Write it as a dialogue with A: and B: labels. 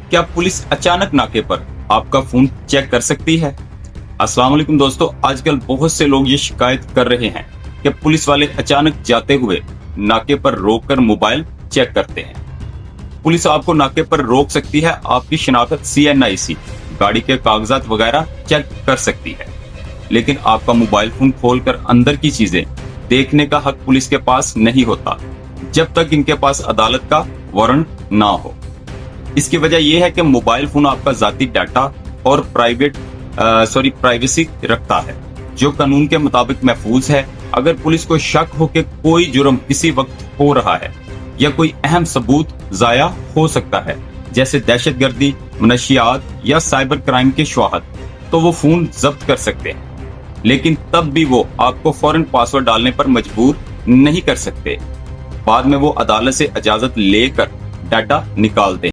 A: क्या पुलिस अचानक नाके पर आपका फोन चेक कर सकती है? अस्सलाम वालेकुम दोस्तों, आजकल बहुत से लोग ये शिकायत कर रहे हैं कि पुलिस वाले अचानक जाते हुए नाके पर रोककर मोबाइल चेक करते हैं। पुलिस आपको नाके पर रोक सकती है, आपकी शनाख्त CNIC, गाड़ी के कागजात वगैरह चेक कर सकती है, लेकिन आपका मोबाइल फोन खोलकर अंदर की चीजें देखने का हक पुलिस के पास नहीं होता जब तक इनके पास अदालत का वारंट ना हो। इसकी वजह यह है कि मोबाइल फोन आपका जाती डाटा और प्राइवेसी रखता है, जो कानून के मुताबिक महफूज है। अगर पुलिस को शक हो कि कोई जुर्म किसी वक्त हो रहा है या कोई अहम सबूत जाया हो सकता है, जैसे दहशतगर्दी, मनशियात या साइबर क्राइम के शवाहद, तो वो फोन जब्त कर सकते हैं, लेकिन तब भी वो आपको फौरन पासवर्ड डालने पर मजबूर नहीं कर सकते। बाद में वो अदालत से इजाजत लेकर डाटा निकाल दें।